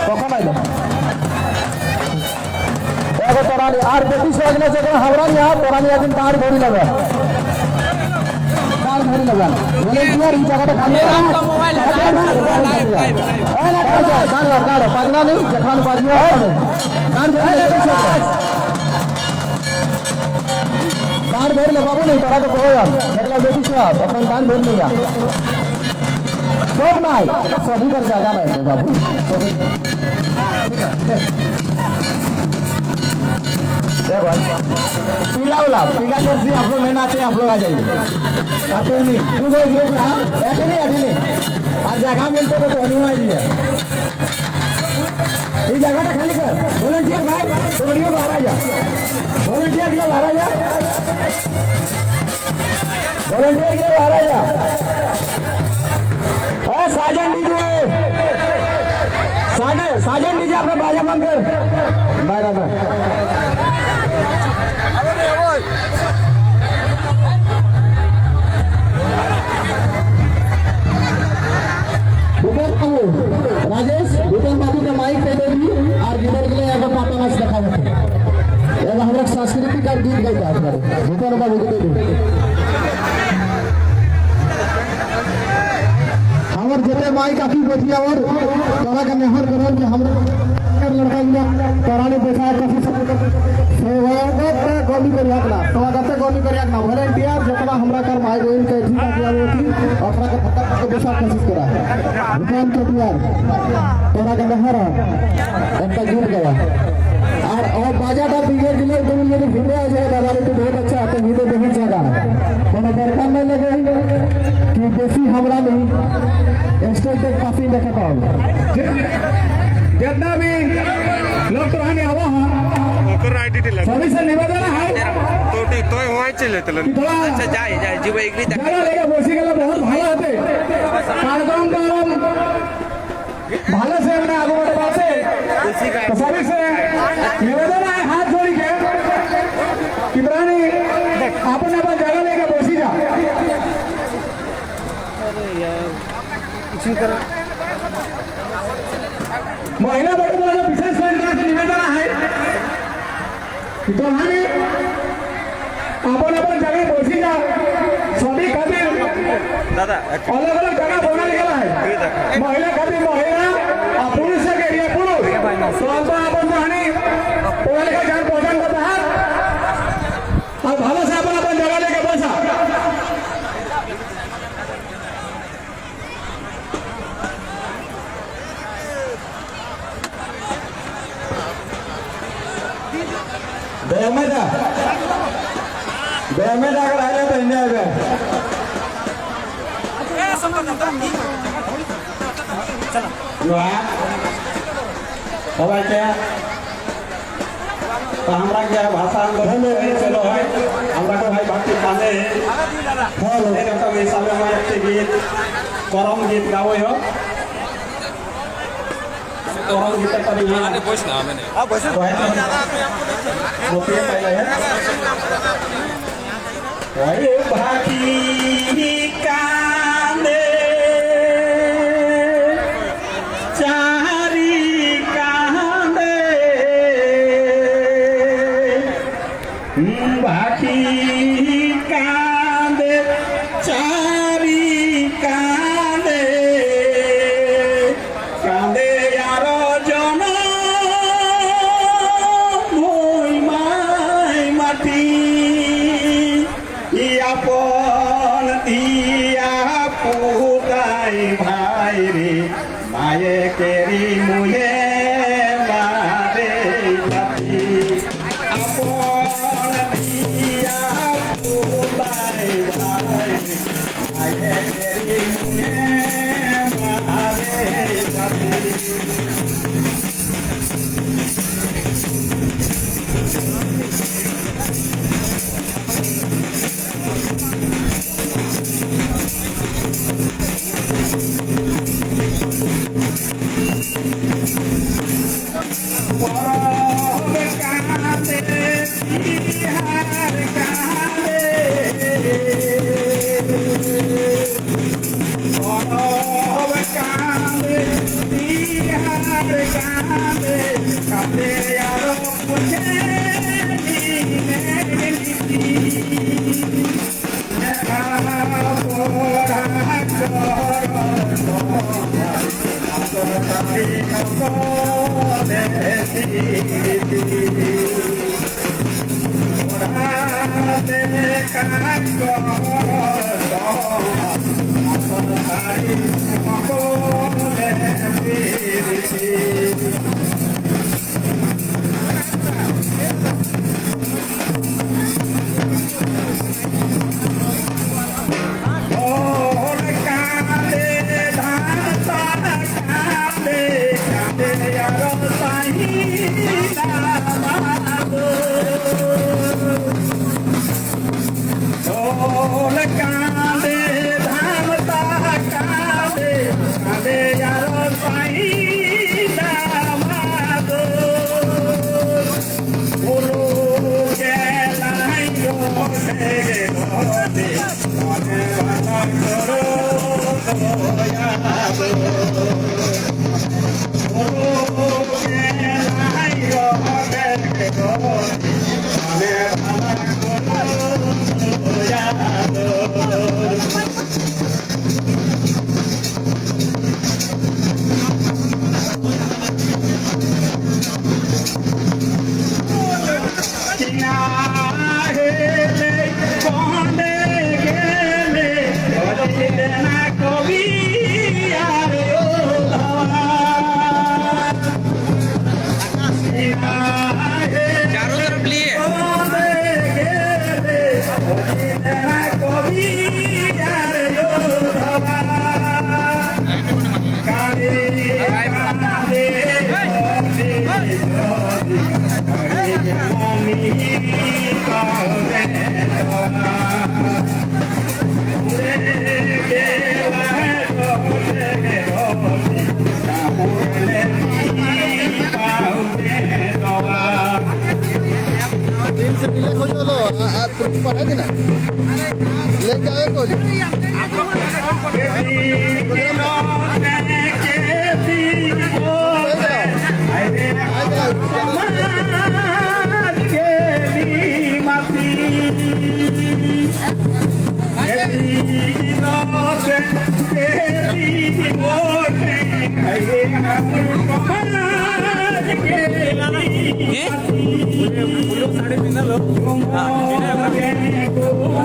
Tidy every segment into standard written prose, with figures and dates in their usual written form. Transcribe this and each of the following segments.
কখন আইলো দেখো তোরানি আর বেশি সহজ না সেখানে হাওড়া নিয়ে তোরানি একদিন তার ধরি লাগা তার ধরি লাগা বলে কি আর এই জায়গাটা খালি না পাগলা নেই যেখানে পাগলা হবে গান ধরলে বাবু নেই তারা তো কো দেখলা বেশি সব এখন গান ধর নেই সব নাই सभी पर जागा नहीं है बाबू पीला वाला पीला जर्सी आप लोग लेना चाहिए आप लोग आ जाइए आते नहीं तू कोई ग्रुप ना ऐसे नहीं आज जगह मिलते तो नहीं आई है ये जगह तो खाली कर वॉलंटियर भाई छोड़ियो बाहर आ जा वॉलंटियर के बाहर आ जा वॉलंटियर के बाहर आ जा साजन दीजिए साजन दीजिए अपना बाजा बंद कर बराबर राजेश भूपेन बाबू के माइक पे दे दी और गिटार के लिए अगर पापा नाच दिखा देते एगो हमरा सांस्कृतिक का गीत गाइता है भूपेन बाबू के दे दी हमर जेते माई काफी बैठिया और तोरा के नेहर करल कि हमरा लड़का गिला तोराने देखा काफी गोली करिया ना स्वागत गोली करिया ना वॉलंटियर जतना हमरा कर माई बहन के ठीक किया होती ओकरा के पता के बेसा कोशिश करा भूपेन के यार तोरा के नेहर एकटा गीत गया और बाजा का बिगड़ दिले तो मेरे वीडियो आ जाए दादा तो बहुत अच्छा तो वीडियो बहुत ज्यादा कोनो दरकार नहीं लगे कि बेसी हमरा नहीं स्टेज पे काफी देखा पाओ जितना भी लोग तो रहने आवा हां ओकर आईडी लगा सभी से निवेदन है तो होय चले तलन अच्छा जाए जीव एक भी देखा लेके बोसी गेला बहुत भालो होते कार्यक्रम भालो से हमने आगे बढ़े बाते तो सभी से निवेदन है हाथ जोड़ के कितरानी अपने अपन जगह लेके बोसी जा अरे यार कुछ करो महिला बड़ी बड़ा विशेष निवेदन है तो हमें अपन अपन जगह बोसी जा सभी खातिर दादा अलग अलग जगह बना निकला है महिला खातिर महिला और पुरुष के लिए पुरुष तो अपन जानी पहले का जान पहचान करता है और भालो से अपन अपन जगह लेके बसा बेमेदा अगर आए तो इंडिया में क्या तो हमरा क्या भाषा चलो है हमरा को भाई भक्ति पाने तो हिसाब से गीत करम गीत गावे हो करम गीत पर यहाँ वॉइस ना मैंने हां वॉइस वो पे पहले है ओए भागी कांदे चारी कांदे भागी कांदे चारी कांदे कांदे यारो जनो मोई माई माटी अपन दिया पुताई भाई रे माये केरी मुहे मारे लती अपन दिया पुताई भाई माये केरी मुहे मारे लती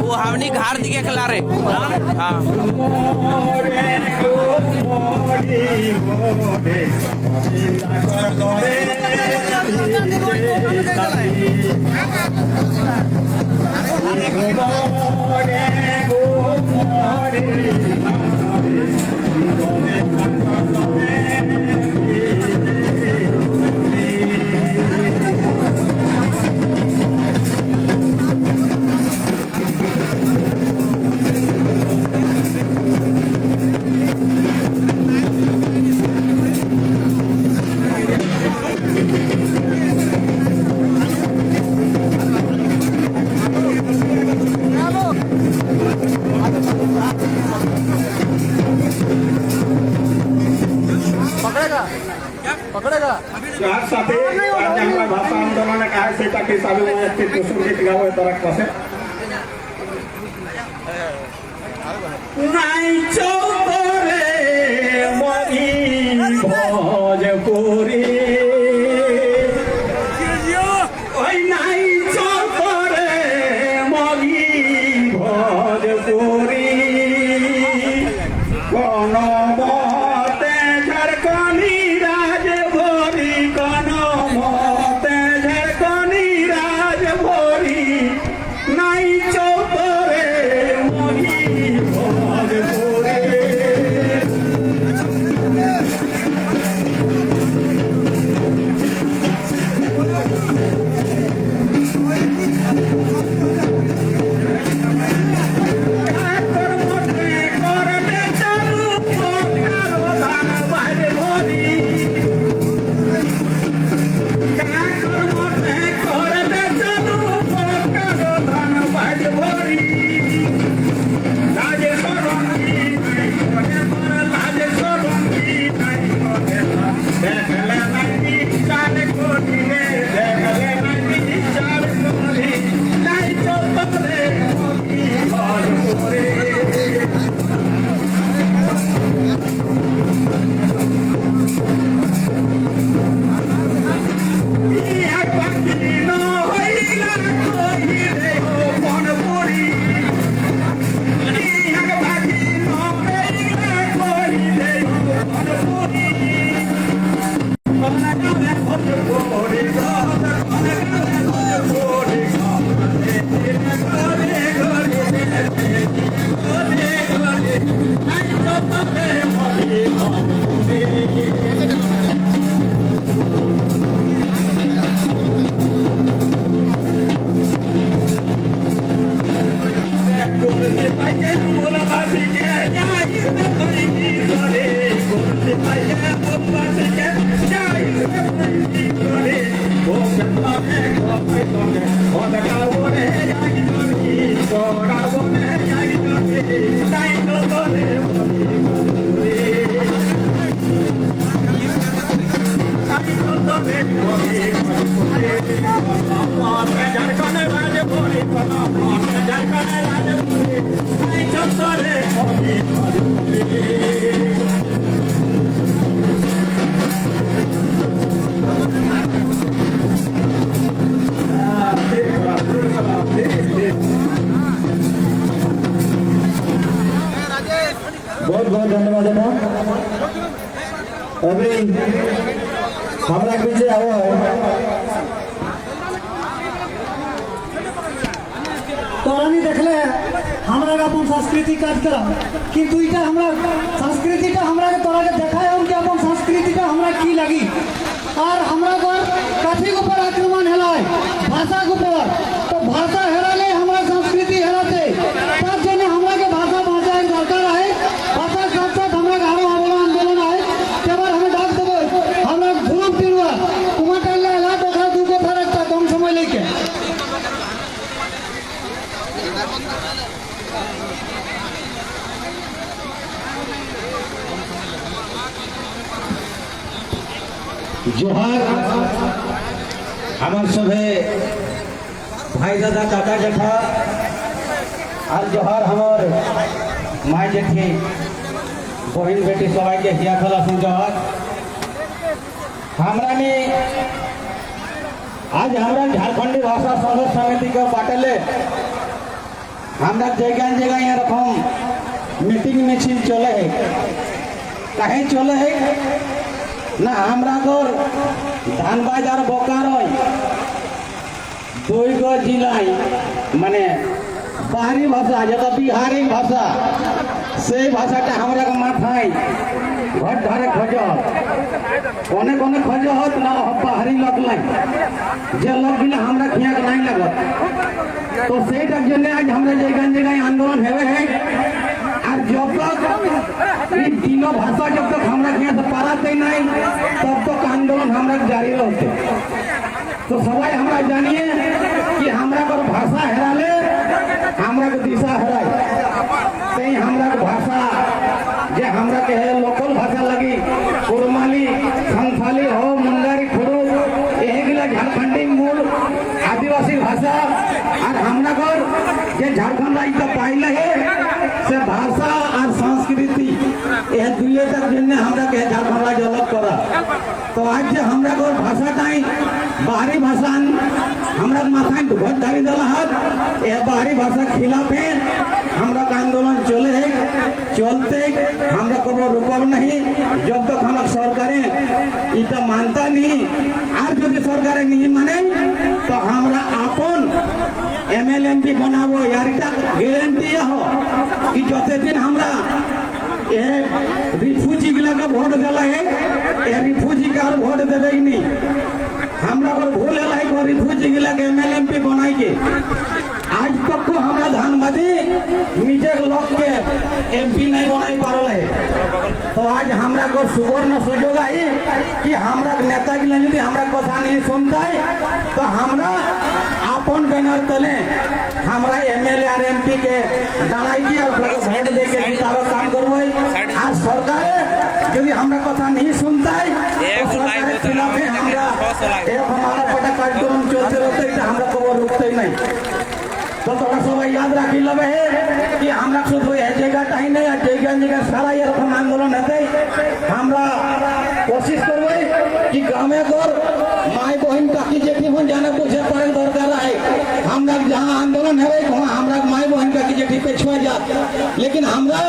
वो हमनी घर दिखे खिला रहे हाँ साथी भाषा आंदोलन कहा से ताकि सालू संगीत गावे तरक पासे नाई चौरे मरी भोजपुरी ओई नाई चौरे मरी भोजपुरी कोनो मते झरकनी राजभोरी कोनो मते झरकनी राजभोरी नाई चौरे मरी भोजपुरी बहुत बहुत धन्यवाद है अभी हमारा पीछे आओ तोरानी देखले हमरा का अपन संस्कृति कार्यक्रम किंतु इटा हमरा संस्कृतिटा हमरा के तोरा के देखाय हम कि अपन संस्कृतिटा हमरा की लगी और हमरा पर कथी के ऊपर आक्रमण हेलाय भाषा के ऊपर तो भाषा हेराले हमरा संस्कृति हेराते तब जने हमरा के भाषा एक दरकार है भाषा साथ साथ हमरा के आरो आंदोलन है केवल हमें डाक देबो हमरा घूम फिरवा कुमार ला देखा दू को फरक था कम समय लेके जोहार हमार सभे भाई दादा काका जेठा और जोहार हमार माई जेठी बहन बेटी सबाई के हिया खला सुन जोहार हमरा में आज हमरा झारखंडी भाषा संघर्ष समिति के बाटले हमरा जगह जगह यहाँ रकम मीटिंग मिছিল चले है कहीं चले है ना हमरा गोर धानबाद और बोकारो दुई गो जिला माने बाहरी भाषा जो बिहारी भाषा से भाषाटा हमरा के माथाई घर धारे खोज कोने कोने खोज होत ना बाहरी लगल जे लग गए हमरा खिया के नहीं लगत तो सेटा जने आज हमरा जगह जगह आंदोलन हेवे है और जब तक तीनों भाषा जब तक हमरा यहाँ से पाराते नहीं तब तक आंदोलन हमरा जारी रहते तो सबाई हमरा जानिए कि हमरा को भाषा हेराले हमरा को दिशा हेराए कहीं हमरा को भाषा जे हमरा के है लोकल भाषा लगी कुरमाली संथाली हो मुंगारी खुरू यही गिला झारखंडी मूल आदिवासी भाषा और हमरा को जे झारखंड राज्य पाइले है से भाषा और संस्कृति यह दुए तक जिनने हमरा के झारखंड राज्य अलग करा तो आज जे हमरा को भाषा टाई बाहरी भाषा हमरा माथा बहुत धारी दल हाथ यह बाहरी भाषा खिलाफ है हमरा का आंदोलन चले है चलते हमरा को रुकल नहीं जब तक हम सरकारें इतना मानता नहीं और जो सरकारें नहीं माने तो हमरा अपन MLMP बनाबो यार गारंटी हो कि जोते दिन हमरा ये रिफ्यूजी गिला का वोट दिला है ये रिफ्यूजी का वोट देवे ही नहीं हमरा को भूल है को रिफ्यूजी गिला के MLMP बनाई के आज तक को हमरा धानबादी निजे लोग के MP नहीं बनाई पारल है तो आज हमरा को सुवर्ण सुजोग है कि हमरा नेता गिला यदि हमरा कथा नहीं सुनता है तो हमरा अपन बैनर तले हमरा MLA और MP के दलाई की और वोट दे के जितावे काम करबो आज सरकार यदि हमरा कथा नहीं सुनता है तो सरकार के खिलाफ हमरा एक हमारा पटा कार्यक्रम चलते रहते है हमरा को रुकते नहीं तो थोड़ा सब याद रखी लगे है कि हमरा शुद्ध है जगह टाइम नहीं है जगह जगह सारा ये रकम आंदोलन है हमरा कोशिश करबे कि गाँव को माई बहन काकी जेठी हो जाने पूछे पड़े दरकार है हमरा जहाँ आंदोलन है वहाँ हमरा माई बहन काकी जेठी पे छुआ जा लेकिन हमरा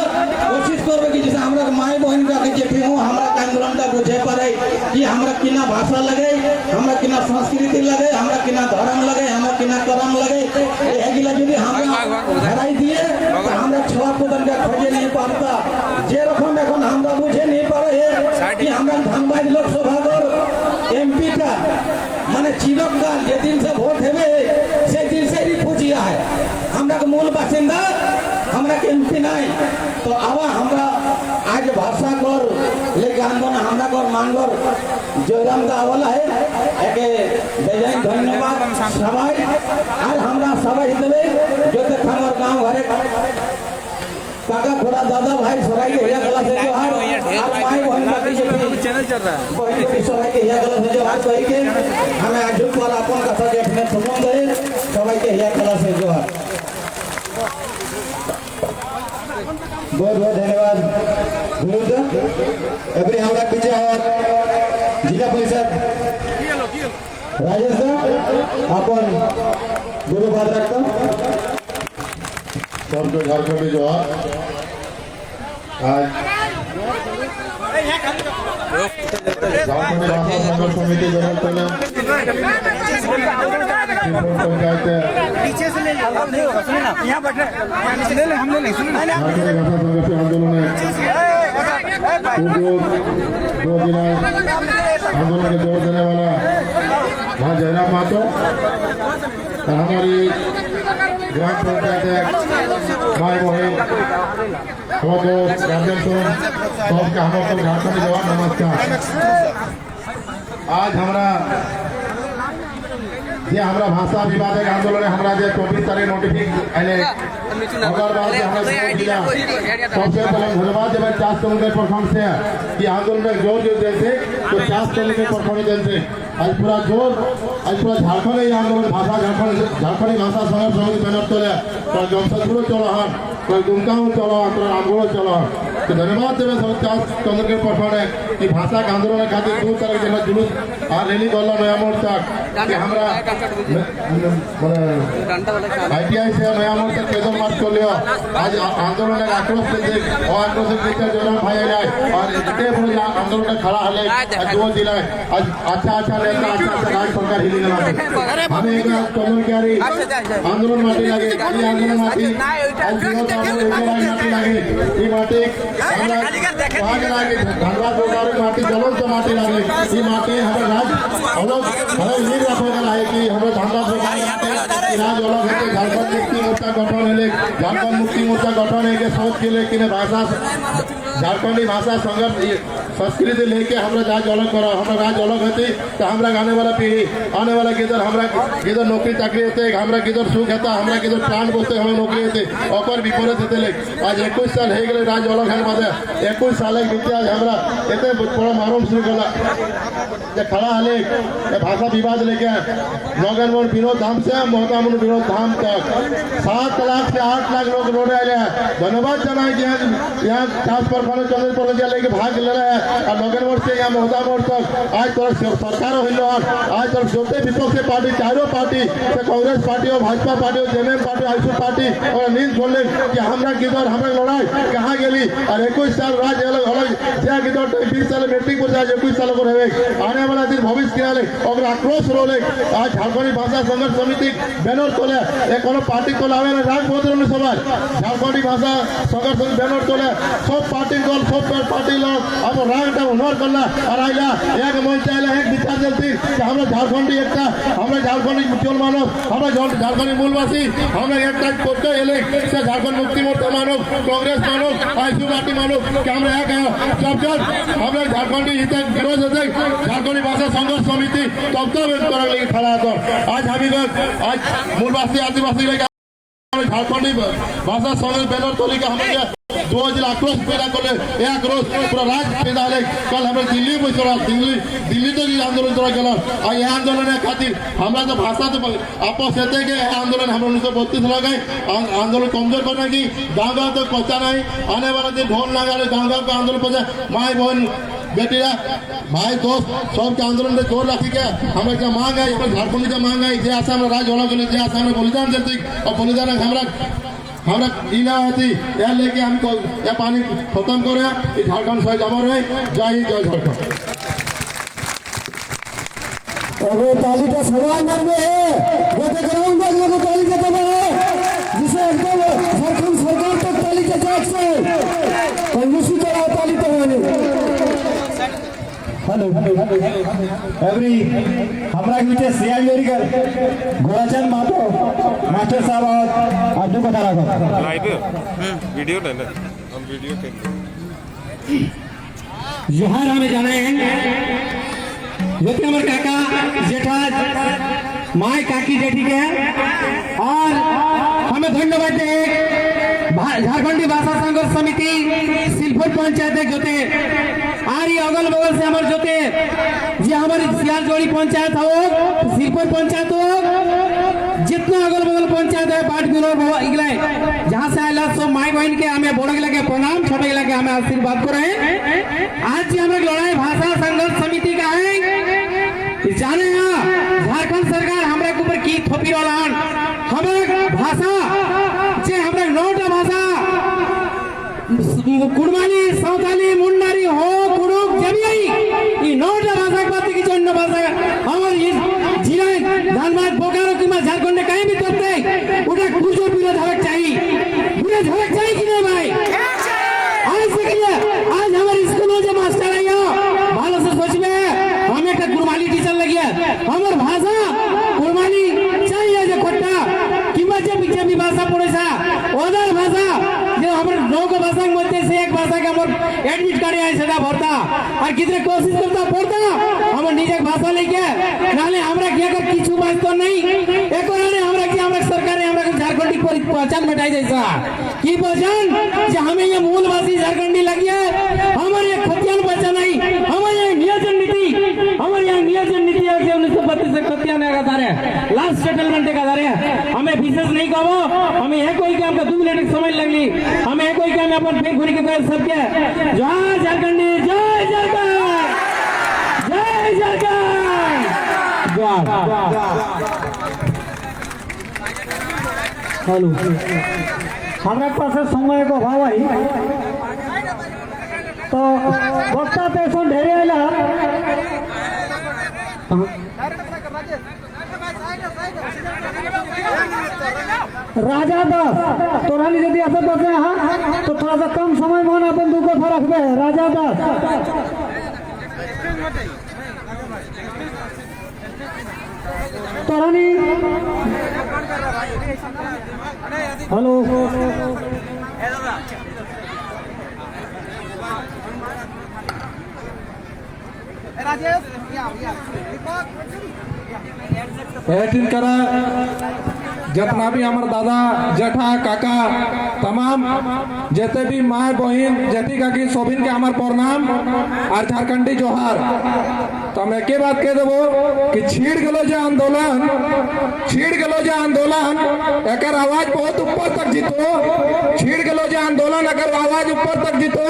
कोशिश करबे कि जैसे हमरा माई बहन काकी जेठी हो हमरा आंदोलन का बुझे पड़े कि हमरा किना भाषा लगे हमरा किना संस्कृति लगे हमरा किना धर्म लगे हमरा किना कर्म लगे गिला यदि हमरा हराई दिए আমরা ছোয়া প্রধানকে খোঁজে নিয়ে পারতা যেরকম এখন আমরা বুঝে নিয়ে পারে কি আমরা ধানবাদ লোকসভার এমপিটা মানে চিরকাল যেদিন সে ভোট হবে সেই দিন से रिफूजी है हमरा के मूल बासिंदा हमरा के एमपी नहीं तो आवा हमरा आज भाषा कर लेके आंदोलन हमरा कर मांगोर जयराम का वाला है एके बेजाय धन्यवाद सबाई आज हमरा सबाई देबे जोते हमर गांव घरे काका थोड़ा दादा भाई सबाई के हिया कला से जो हार आज माई बहन बाकी से चैनल चल रहा है बहन के सबाई के हिया कला से जो हार कहि के हमें आज पर अपन कथा देखने संबंध है सबाई के हिया कला से जो हार बहुत बहुत धन्यवाद विरुद्ध अभी हमारा पीछे और जिला परिषद राजेश अपन गुरु बात रखता सबको झारखंडी जोहार आज झारखंडी भाषा संघर्ष समिति जनरल पंचायत झारखंडी भाषा संघर्ष आंदोलन दो जिला आंदोलन के जोर देने वाला वहाँ जयराम महतो और हमारी ग्राम पंचायत माई बहन हमारे गार्जियन सबके हम झारखंडी जवान नमस्कार। आज हमारा ये हमारा भाषा विवादक आंदोलन हमारा जो 24 तारीख नोटिफिकेशन आने अगर बात हमारा जिला सबसे पहले धन्यवाद जब 4 किलोमीटर परफॉर्म से कि आंदोलन में जोर जो देते तो 4 किलोमीटर परफॉर्म देते आज पूरा जोर आज पूरा झारखंड ये आंदोलन भाषा झारखंडी भाषा संघर्ष समिति बैनर तले तो जमशेदपुर चलो हन तो दुमका चलो हन तो रामगढ़ चलो हन तो धन्यवाद देवे सब 4 किलोमीटर परफॉर्म है कि भाषा के आंदोलन खातिर 2 तरह के जुलूस और रैली गल्ला नया मोड़ तक कि हमरा आईटीआई से नया मोड़ तक पैदल मार्च कर लियो आज आंदोलन का आक्रोश देख और आक्रोश देख जयराम भाई आए और इतने बड़े आंदोलन का खड़ा हले आज 2 जिला आज अच्छा नेता अच्छा राज्य सरकार हिली गला हमें एक कमल क्यारी आंदोलन माटी लगे ये आंदोलन माटी आज विरोध आंदोलन माटी लगे ये माटी हमरा वहां लगे धनबाद गोदावरी माटी जलन से माटी लगे ये माटी हमारे राज्य अलग हमें वीर रखोगा है कि हमें धनबाद गोदावरी राज अलग है झारखंड मुक्ति मोर्चा गठन है झारखंड मुक्ति मोर्चा गठन है सोच के लिए कि भाषा झारखंडी भाषा संघर्ष संस्कृति लेके हमरा राज अलग करो हमरा राज अलग होती तो हमरा आने वाला पीढ़ी आने वाला किधर हमरा किधर नौकरी चाकरी होते हमरा किधर सुख होता हमरा किधर प्राण बसते हमें नौकरी होते और विपरीत होते आज 21 साल हो गए राज अलग है बात 21 साल बीते आज हमरा इतने बड़ा मारूम शुरू कला खड़ा हले भाषा विवाद लेके नौगन मोड़ विनोद धाम से मोहता मोड़ विनोद धाम तक 7 लाख से 8 लाख लोग रोड आए हैं धन्यवाद जना यहाँ 4 परफॉर्मेंस चंद्र पर लेके भाग ले रहे हैं और नौगन मोड़ से यहाँ मोहता मोड़ तक आज तरफ सरकार हिलो आज तरफ जोते विपक्ष पार्टी चारों पार्टी से कांग्रेस पार्टी और भाजपा पार्टी और जेएमएम पार्टी आईसू पार्टी और नींद छोड़ले कि हमरा किधर हमरा लड़ाई कहाँ गेली और 21 साल राज्य अलग अलग क्या किधर 20 साल मैट्रिक पर जाए 21 साल को रहे आने वाला दिन भविष्य के लिए और आक्रोश रोले आज झारखंडी भाषा संघर्ष समिति बैनर तोले एक पार्टी तो लावे राग बहुत सबाई झारखंडी भाषा संघर्ष समिति बैनर तोले सब पार्टी दल सब पार्टी लोग अब रागटा उन्नर करला और आइला एक मंच आइला एक विचार चलती कि हमरा झारखंडी एकता हमरा झारखंडी मुसलमान मानव हमरा झारखंडी मूलवासी हमरा एकता करते एले से झारखंड मुक्ति मोर्चा मानव कांग्रेस मानव आईसू पार्टी मानव कि हमरा एक जब हमरा झारखंडी हित विरोध होते झारखंडी भाषा संघर्ष समिति तब करे लेके खड़ा कर आज हम आज मूलवासी आदिवासी लेके झारखंडी भाषा संघर्ष बैनर तोली का हमारे 2 जिला आक्रोश पैदा कर एक रोज पूरा राज्य पैदा है कल हमें दिल्ली में चला दिल्ली तो आंदोलन चला गया और यह आंदोलन खातिर हमारा तो भाषा तो आपस होते कि आंदोलन हम 1932 लगे आंदोलन कमजोर करने की गाँव गाँव तक पहुँचा नहीं आने वाला दिन ढोल लगा गाँव गाँव का आंदोलन पहुँचा माई बहन बेटिया भाई दोस्त सबके आंदोलन में जोर रखी के हमें क्या मांग है झारखंड की मांग है जे आशा में राज अलग जे आशा में बलिदान देती और बलिदान हमरा इना होती यह लेके हमको यह पानी खत्म करे झारखंड सही जबर है जय हिंद जय झारखंड। अबे ताली का सवाल में है वो तो ग्राउंड में लोगों ताली का दबाव है जिसे एकदम झारखंड सरकार जोर से कंजूसी करा ताली तो हेलो एवरी हमरा के बीच सियाल जोरीकर गोराचंद मातो मास्टर साहब और आजू कथा राखो लाइव वीडियो ले ले हम वीडियो के जोहार हमें जाने हैं जोते हमारे काका जेठा माय काकी जेठी के और हमें धन्यवाद दे झारखंडी भाषा संघर्ष समिति सिलपुर पंचायत जोते और ये अगल बगल से हमारे जोते जी हमारी सियाल जोड़ी पंचायत हो सिलपुर पंचायत हो जितना अगल बगल पंचायत है बाट बिलोर इगलाय जहाँ से आयला सब माई बहन के हमें बड़े लगे प्रणाम छोटे लगे हमें आशीर्वाद को रहे आज जी हमारे लड़ाई भाषा संघर्ष समिति का है जाने झारखंड सरकार हमारे ऊपर की थोपी वाला हमारे भाषा जे हमारे नोट भाषा कुड़मानी सावताली मुंडारी हो कुड़ुक जबियाई ये नोट भाषा बात की जो भाषा हमारे जिला धनबाद बोकारो की झारखंड में कहीं भी तोड़ते उठा कुछ पूरा धड़क चाहिए पूरा धड़क चाहिए कि नहीं भाई आज से कहिए आज हमारे स्कूलों से मास्टर आया भालो से सोच में हमें एक कुड़माली टीचर लगी है हमारे भाषा कुड़माली चाहिए जो खोटा किंवा जे पीछे भी भाषा पड़े सा ओदर भाषा जो हमारे लोग भाषा मध्य से एक भाषा का हम एडमिट कार्ड है सदा भरता और कितने कोशिश करता पड़ता हम निजे भाषा लेके नाले हमरा क्या कर किछु बात तो नहीं एक और ने हमरा की हमरा सरकार ने हमरा झारखंडी पहचान मिटाई जैसा की पहचान जे हमें ये मूलवासी झारखंडी लगी है हमारे ये खतियान पहचान नहीं हमारे ये नियोजन नीति हमारे यहाँ नियोजन नीति है 1932 से खतियान का धारे लास्ट सेटलमेंट का धारे हमें विशेष नहीं कहो हमें ये कोई के आपका 2 मिनट समय लगली हमें ये कोई के हम अपन फेंक घुरी के कहे सबके जय झारखंडी जय झारखंड जय झारखंड हेलो हमरा पास समय को भाव आई तो वक्ता पेशों ढेरे आला राजा दास तोरानी यदि ऐसे बचे हाँ तो थोड़ा सा कम समय में अपन दुको फरक में राजा दास तोरानी हेलो एटिन करा जितना भी हमारे दादा जेठा काका तमाम जितने भी माए बहन जेठी काकी सोबिन के हमार प्रणाम और झारखंडी जोहार तो हम एक बात कह देवो कि छीड़ गलो जो आंदोलन एक आवाज बहुत ऊपर तक जीतो छीड़ गलो जो आंदोलन अगर आवाज ऊपर तक जीतो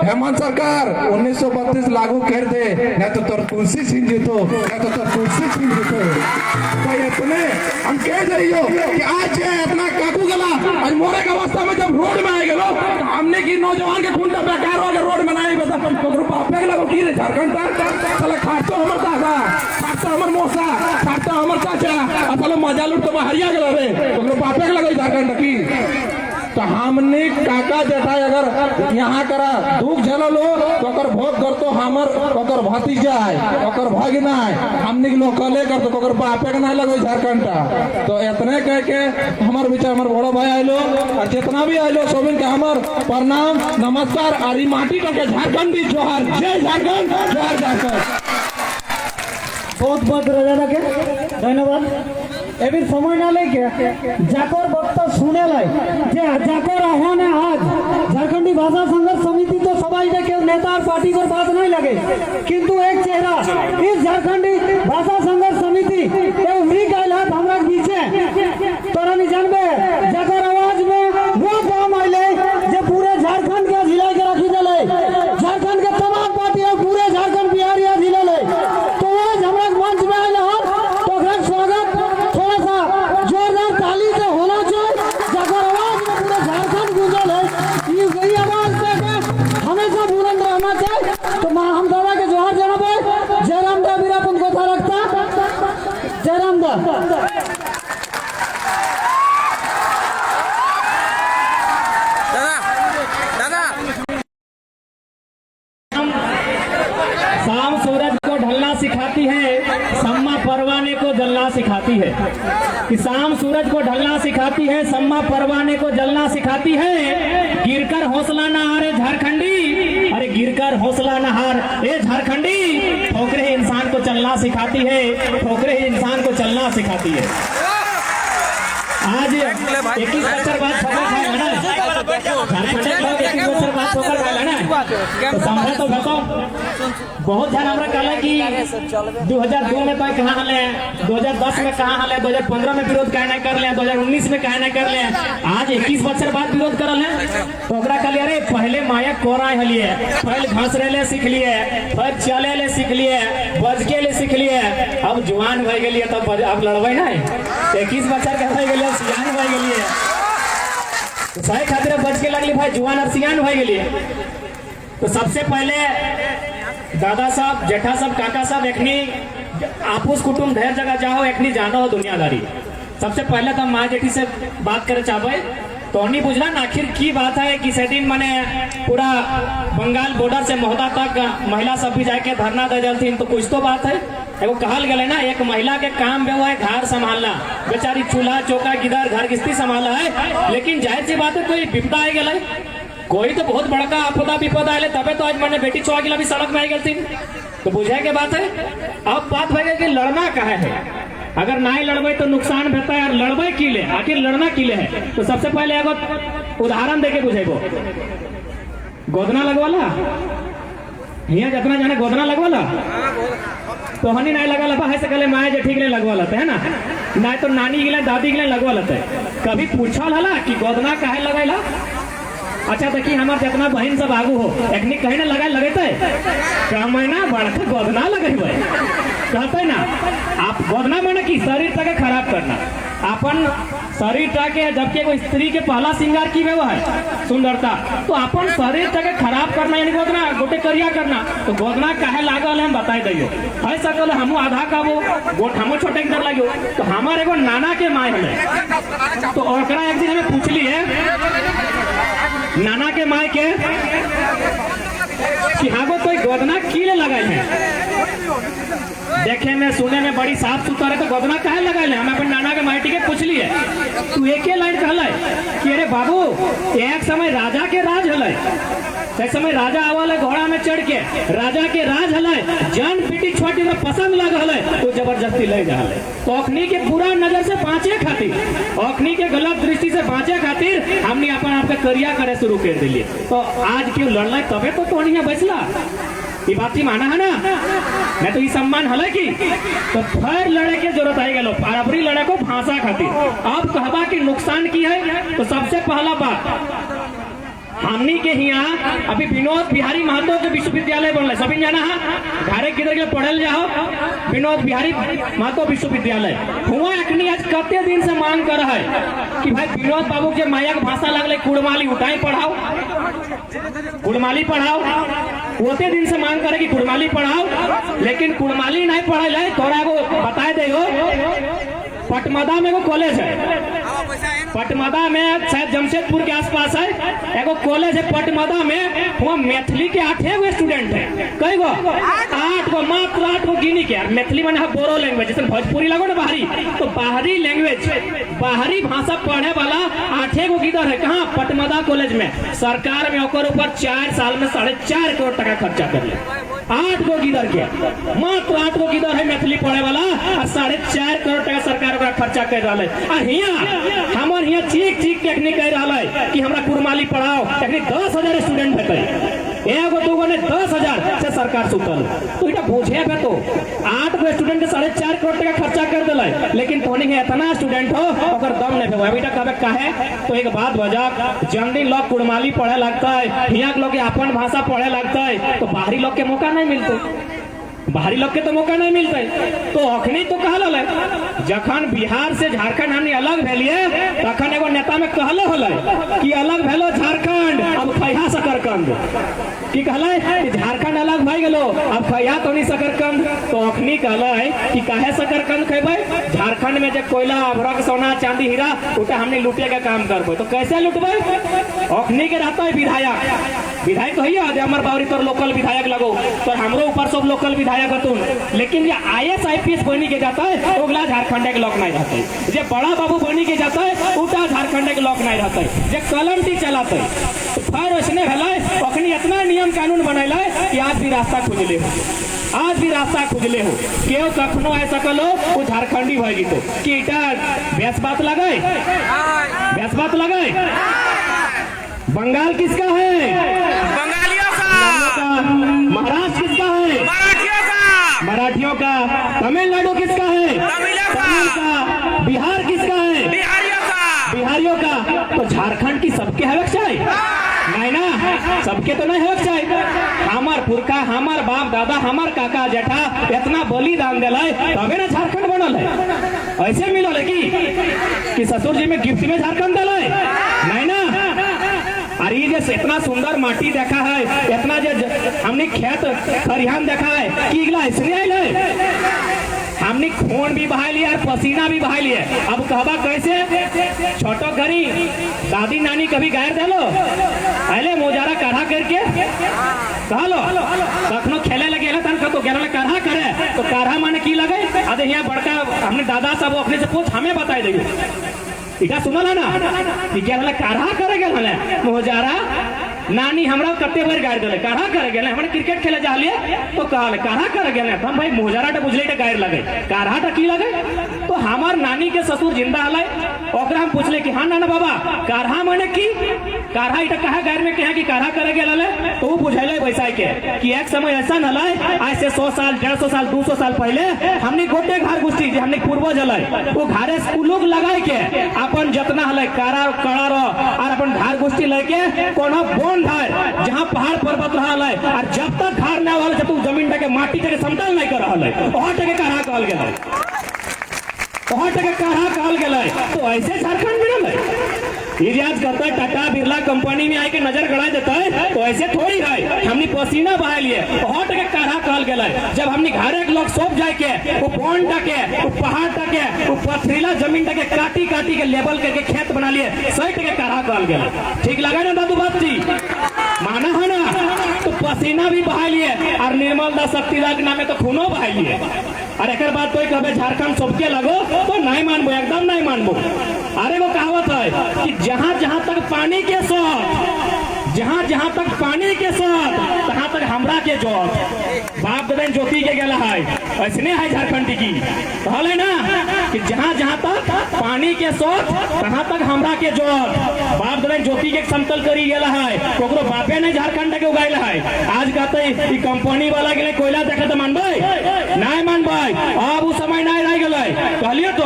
हेमंत सरकार 1932 लागू कर दे नहीं तो तोर कुर्सी छीन जीतो तो इतने हम कह रही कि आज अपना काकू गला आज मोरे का अवस्था में जब रोड में आए गलो तो हमने की नौजवान के खून का बेकार हो गया रोड में नहीं बता ग्रुप आपे लगो की रे झारखंड चला खाटो हमर दादा खाटो हमर मौसा खाटो हमर चाचा असल मजा लूट तो हरिया गलो रे तो ग्रुप आपे लगो झारखंड की तो हमने काका जेठा अगर यहाँ करा दुख झेलो तो अगर भोग कर तो हमर अगर भतीजा है अगर भगिना है हमने लोकले कर तो अगर बापे के ना लगो झारखंड तो इतने कह के हमारे बीच हमारे बड़ो भाई आइलो और जितना भी आइलो सोबिन के हमार प्रणाम नमस्कार और माटी के झारखंडी जोहार जय झारखंड जोहार झारखंड बहुत बहुत राजा के धन्यवाद एवं समय ना लेके जाकर वक्ता सुने लाई जे जाकर आह्वान है आज झारखंडी भाषा संघर्ष समिति तो सबाई के नेता और पार्टी को बात नहीं लगे किंतु एक चेहरा इस झारखंडी भाषा संघर्ष समिति उम्मीद हाथ हमारा पीछे तोरा नहीं जानबे जाकर आवाज में वो काम आइले जे पूरे झारखंड के जिला के रखी दिले झारखंड के तमाम पार्टी पूरे झारखंड बिहार जिले ले तो आज हमारा मंच में आए तो स्वागत थोड़ा सा जोरदार ताली से होना चाहिए जाकर आवाज में पूरे झारखंड गूंजल है ये वही आवाज पे हमेशा बुलंद रहना चाहिए तो हम दादा के जोहार जनाब जयराम दा वीरापन को था रखता जयराम दा दादा शाम सूरज को ढलना सिखाती है, सम्मा परवाने को जलना सिखाती है। कि शाम सूरज को ढलना सिखाती है, सम्मा परवाने को जलना सिखाती है। गिरकर हौसला न हारे झारखंडी, अरे गिरकर हौसला न हार ए झारखंडी। ठोकरे ही इंसान को चलना सिखाती है, ठोकरे ही इंसान को चलना सिखाती है। आज 21 बच्चर बाद ठोकर खाए ना, झारखंड के लोग 21 बच्चर बाद ठोकर खाए ना, तो समझे तो बताओ। बहुत ध्यान हमरा कहला कि 2002 में तो कहाँ हले, 2010 में कहाँ हले, 2015 में विरोध कहना कर ले, 2019 में कहना कर ले, आज 21 बच्चर बाद विरोध करल है। तो ओकरा कहलिए अरे पहले माया कोराय हलिए, पहले घासरे ले सीख लिए, फिर चले ले सीख लिए, बजके ले सीख लिए, अब जवान हो गए तब अब लड़बे ना। 21 बच्चर के हो गए, सियान हो गए, तो सही खातिर बच के लगली भाई जुआन और सियान हो गए। तो सबसे पहले दादा साहब, जेठा साहब, काका साहब, एखनी आपूस कुटुंब ढेर जगह जाओ, एखनी जानो हो दुनियादारी। सबसे पहले तो माँ जेठी से बात करे चाहे तो नहीं बुझला ना आखिर की बात है कि सेदिन मैंने पूरा बंगाल बॉर्डर से महोदा तक महिला सब भी जाके धरना दे जलथिन। तो कुछ तो बात है, एगो कहल गए ना एक महिला के काम भी है घर संभालना, बेचारी चूल्हा चौका गिदर घर गृहस्थी संभाला है। लेकिन जाहिर सी बात है कोई विपदा आ गए, कोई तो बहुत बड़का आपदा विपदा आए तबे तो आज मैंने बेटी चौहा गिला भी सड़क में आ गई। तो बुझे के बात है। अब बात है कि लड़ना कहे है, अगर नहीं लड़बे तो नुकसान होता है, और लड़बे की ले, आखिर लड़ना की ले है। तो सबसे पहले एगो उदाहरण देके बुझेगो, गोदना लगवाला यहाँ जितना जाने गोदना लगवाला तो हनी नहीं लगा लपा है से कहले माए जे ठीक नहीं लगवा लेते है ना, नहीं तो नानी गिले दादी गिले लगवा लेते। कभी पूछल हला कि गोदना काहे लगेला? अच्छा देखिए हमारे जितना बहन सब आगू हो एकनी कहीं ना लगाए लगेते क्या महीना बढ़ते गोदना लगेबे कहते ना। आप गोदना माने कि शरीर तक खराब करना, अपन शरीर के, जबकि एगो स्त्री के पहला श्रृंगार की वो है सुंदरता, तो अपन शरीर तक खराब करना यानी गोदना गोटे करिया करना। तो गोदना काहे लागल है हम बताई दियो। ऐसा कहले हमू आधा काबो गोट हमो छोटे इधर लगे। तो हमारे एगो नाना के माए हमें, तो ओकरा एक दिन हमें पूछली है नाना के माए के कि हाँ कोई गोदना कीले लगाए हैं, देखे में सुने में बड़ी साफ सुथरा है, तो गोदना काहे लगाए? हम अपने नाना के माइटी के पूछ लिए। तू एक लाइन कहला कि अरे बाबू एक समय राजा के राज हल, समय राजा आवल घोड़ा में चढ़ के राजा के राज हल, जन पीटी छोटी में पसंद लगल है तो जबरदस्ती ले जा। तो अखनी के बुरा नजर से बाँचे खातिर, अखनी के गलत दृष्टि से बाँचे खातिर हमने अपन आपके करिया करे शुरू कर दिए। तो आज क्यों लड़ना तबे तो नहीं बचला, ये बात ही माना है ना, मैं तो ये सम्मान हल की। तो फिर लड़े के जरूरत आई गलो, बराबरी लड़े को भाषा खातिर। अब कहबा की नुकसान की है, तो सबसे पहला बात हमनी के यहाँ अभी विनोद बिहारी महतो के विश्वविद्यालय बनल, सभी जाना है घरे किधर के पढ़ल जाओ, विनोद बिहारी महतो विश्वविद्यालय हुआ। अखनी आज कते दिन से मांग कर है कि भाई विनोद बाबू के माया के भाषा लगल कुड़माली उठाई पढ़ाओ, कुड़माली पढ़ाओ। ओते दिन से मांग करे कि कुड़माली पढ़ाओ, लेकिन कुड़माली नहीं पढ़ल है। थोड़ा को बताए दे हो, पटमदा में एगो कॉलेज है, पटमदा में शायद जमशेदपुर के आसपास है एगो कॉलेज है पटमदा में, वहाँ मैथिली के 8 गो स्टूडेंट है। कई गो? 8 गो, मात्र 8 गो गिनी के। मैथिली माने बोरो लैंग्वेज, जैसे भोजपुरी लगो ना बाहरी, तो बाहरी लैंग्वेज, बाहरी भाषा पढ़े वाला 8 गो गिदर है। कहाँ? पटमदा कॉलेज में। सरकार में ओकर ऊपर 4 साल में 4.5 करोड़ टका खर्चा कर ले। 8 गो गिदर के, मात्र 8 गो गिदर है मैथिली पढ़े वाला, और 4.5 करोड़ टका सरकार खर्चा कर रहा है। हमारे यहाँ चीख चीख टेक्निक कह रहा है कि हमरा कुड़माली पढ़ाओ, टेक्निक 10,000 स्टूडेंट है, एगो दूगो ने 10,000 से सरकार सुतल। तो इटा बुझे बे, तो 8 गो स्टूडेंट के 4.5 करोड़ टका खर्चा कर दिला, लेकिन तोनी के इतना स्टूडेंट हो ओकर दम नहीं पे। बेटा कबे काहे? तो एक बात बजा, जल्दी लोग कुड़माली पढ़े लगता है, यहाँ लोग अपन भाषा पढ़े लगता है, तो बाहरी लोग के मौका नहीं मिलते, बाहरी लोग के तो मौका नहीं मिलता है। तो अखनी तो कहल है जखन बिहार से झारखंड हमने अलग भेलिए, तखन एगो नेता में कहले होले कि अलग भेलो झारखंड, अब खैहा शकरकंद। की कहले कि झारखंड अलग भई गेलो, अब खैहा तो नहीं शकरकंद। तो अखनी कहले कि काहे शकरकंद खेबै? झारखंड में जो कोयला अभरक सोना चांदी हीरा उठा हमने लूटे का काम करबो, तो कैसे लूटबै? अखनी के रहता है विधायक, विधायक तो है अमर बावरी तो लोकल विधायक लगो तो हमरो ऊपर सब लोकल विधायक हतुन, लेकिन ये IAS IPS बनी के जाता है ओगला झारखंड के लोक नहीं रहते, जे बड़ा बाबू बनी के जाता है उटा झारखंड के लोक नहीं रहते, जे कलम टी चलाते फिर उसने भला अखनी इतना नियम कानून बनैला कि आज भी रास्ता खुजले हो, आज भी रास्ता खुजले हो, केव कखनो ऐसा कलो वो झारखंडी भएगी तो कि इटा बेस बात लगाए, बेस बात लगाए। बंगाल किसका है? बंगालियों का। महाराष्ट्र किसका है? मराठियों का। मराठियों का। तमिलनाडु किसका है? तमिलों तमिल का। बिहार किसका है? बिहारियों का। बिहारियों का। तो झारखंड की सबके हक चाहिए नहीं ना, सबके तो नहीं हक चाहिए। हमार पुरखा, हमार बाप दादा, हमार काका जेठा इतना बलिदान दिलाए तबे ना झारखंड बनल है। ऐसे मिलल है कि ससुर जी में गिफ्ट में झारखंड दिलाए नहीं ना। अरे ये जैसे इतना सुंदर माटी देखा है, इतना जो हमने खेत खरिहान देखा है कि इगला इसलिए आयल है। हमने खून भी बहा लिया और पसीना भी बहा लिया। अब कहबा कैसे? छोटो घरी दादी नानी कभी गायर दे लो अले मोजारा काढ़ा करके कह लो कखनो खेले लगे तन तो गेला काढ़ा करे तो काढ़ा माने की लगे? अरे यहाँ बड़का हमने दादा साहब अपने से पूछ हमें बताए देंगे इटा सुनल है ना कि गेला काढ़ा करे गेल मोजारा नानी हमरा कते बार गाड़ दिले काढ़ा करे गेले हमने क्रिकेट खेले जा लिए तो कहले काढ़ा करे गेले हम भाई मोजाराटा बुझले टा गायर लगे काढ़ाटा की लगे? तो हमार नानी के ससुर जिंदा हले ओकरा हम पूछले कि हां नाना बाबा काढ़ा माने की? काढ़ा इटा कहा गायर में कहा कि काढ़ा करे गेले तो वो बुझले वैसा के कि एक समय ऐसा नले आज से 100 साल 150 साल 200 साल पहले हमने गोटे घर गुस्ती जे हमने पूर्वज हले वो घरे लोग लगाए के अपन जतना हले कारा कड़ा और अपन घर गुस्ती लेके कोनो बोन है जहाँ पहाड़ पर्वत रहा है और जब तक घर न वाले जब तू जमीन के माटी के समतल नहीं कर रहा है वहां टके काढ़ा कहल गेल, वहां टके काढ़ा कहल गेल। तो ऐसे झारखंड मिलल है। इजाज करता है टाटा बिरला कंपनी में आके नजर गड़ा देता है तो ऐसे थोड़ी है। हमने पसीना बहा लिए बहुत के काढ़ा कहल गेल। जब हमने घर एक लोग सब जाए के वो बॉन टके वो पहाड़ टके वो पथरीला जमीन टके काटी काटी के लेवल करके खेत बना लिए 100 टके काढ़ा कहल गेल। ठीक लगा ना दादू बात जी? माना है ना? तो पसीना भी बहा लिए और निर्मल दास शक्तिदास के नामे तो खूनो बहा लिए। और एक बात कोई कहे झारखंड सबके लगो तो नहीं मानबो, एकदम नहीं मानबो। अरे वो कहावत है कि जहां जहां तक पानी के साथ, जहां जहां तक पानी के साथ तहां तक हमरा के जोत बाप दादा ज्योति के गेला है। ऐसने है झारखंड की कहले ना कि जहां जहां तक पानी के साथ तहां तक हमरा के जोत बाप दादा ज्योति के समतल करी गेला है। कोकरो बापे नहीं झारखंड के उगाइल है। आज कहते ई कंपनी वाला गेले कोयला देखे तो मानबे नहीं मानबे। अब वो समय नहीं रह गेले। कहलिए तो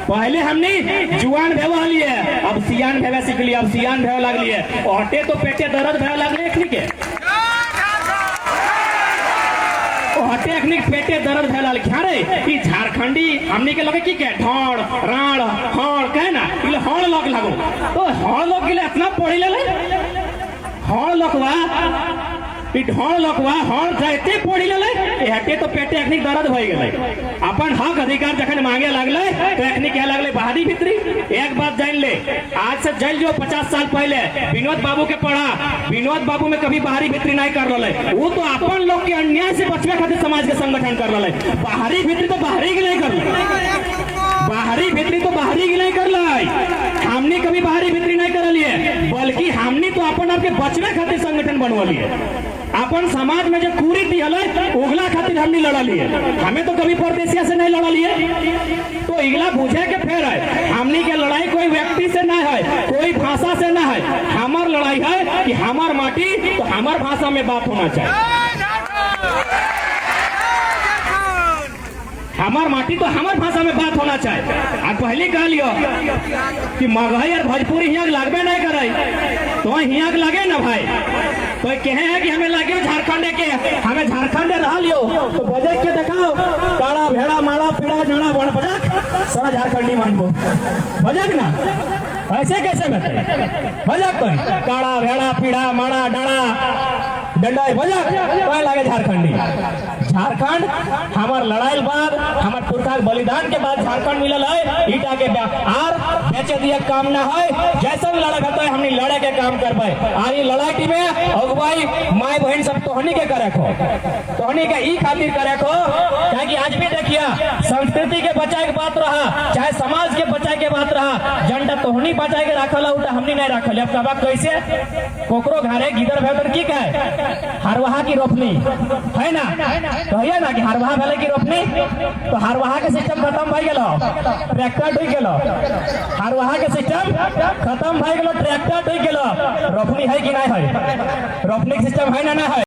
पहले हमने जुआन भेवा लिए अब सियान भेवे सीख लिया, अब सियान भेवे लग लिए हटे तो पेटे दर्द भेवे लगले एखनी के हटे एखनी पेटे दर्द भेवे लग क्या रे कि झारखंडी हमनी के लगे की के ढोड़ राण हड़ कहे ना इले हड़ लग लगो तो हड़ लोग के इतना पढ़ी ले हड़ लकवा ढोल लकवा हड़ जाते पड़ी ले हटे तो पेटे एखनी दर्द हो गए। अपन हक अधिकार जखन मांगे लगले तो एखनी कह लगले बाहरी भीतरी। एक बात जान ले, आज से जल जो 50 साल पहले विनोद बाबू के पढ़ा, विनोद बाबू में कभी बाहरी भीतरी नहीं कर रहे। वो तो अपन लोग के अन्याय से बचने खातिर समाज के संगठन कर रहे। बाहरी भीतरी तो बाहरी के नहीं कर बाहरी भीतरी तो बाहरी की नहीं कर लाई। हमने कभी बाहरी भीतरी नहीं कर लिए बल्कि हमने तो अपन आपके बचने खातिर संगठन बनवा लिए। अपन समाज में जो कुरीति है उगला खातिर हमने लड़ा लिए। हमें तो कभी परदेसिया से नहीं लड़ा लिए। तो इगला बुझे के फेर है हमने के लड़ाई कोई व्यक्ति से नहीं है, कोई भाषा से नहीं है। हमार लड़ाई है कि हमार माटी तो हमार भाषा में बात होना चाहिए। हमार माटी तो हमार भाषा में बात होना चाहिए। आज पहले कह लियो कि मगही और भोजपुरी हियाँ लगबे नहीं करे तो हियाँ लगे ना भाई। तो कहे है कि हमें लगे झारखंड के, हमें झारखंड रह लियो तो बजट के दिखाओ काड़ा भेड़ा माड़ा पीड़ा जड़ा बड़ बजक सारा झारखंडी मानबो बजक ना। ऐसे कैसे बते बजक कोई काड़ा भेड़ा पीड़ा माड़ा डाड़ा डंडा बजक कोई लगे झारखंडी। झारखंड हमार लड़ाई बाद हमार पुरखा बलिदान के बाद झारखंड मिलल है ईटा के आर बेचे दिए काम ना है जैसा भी लड़ाई होता है हमने लड़े के काम करबे और ये लड़ाई में अगुवाई माय बहन सब तोहनी के करे को तोहनी के ई खातिर करे को कि आज भी देखिए संस्कृति के बचाए के बात रहा चाहे समाज के बचाए के बात रहा झंडा तोहनी बचाए के रखल उल्टा हमनी नहीं रखल अब कबा कैसे कोकरो घरे गिदर भेदर की कहे हरवाहा की रोपनी है ना कहिए ना कि हरवाहा भेले की रोपनी तो हरवाहा के सिस्टम खत्म भई गेलो ट्रैक्टर ढुक गेलो हरवाहा के सिस्टम खत्म भई गेलो ट्रैक्टर ढुक गेलो रोपनी है कि नहीं है रोपनी सिस्टम है ना है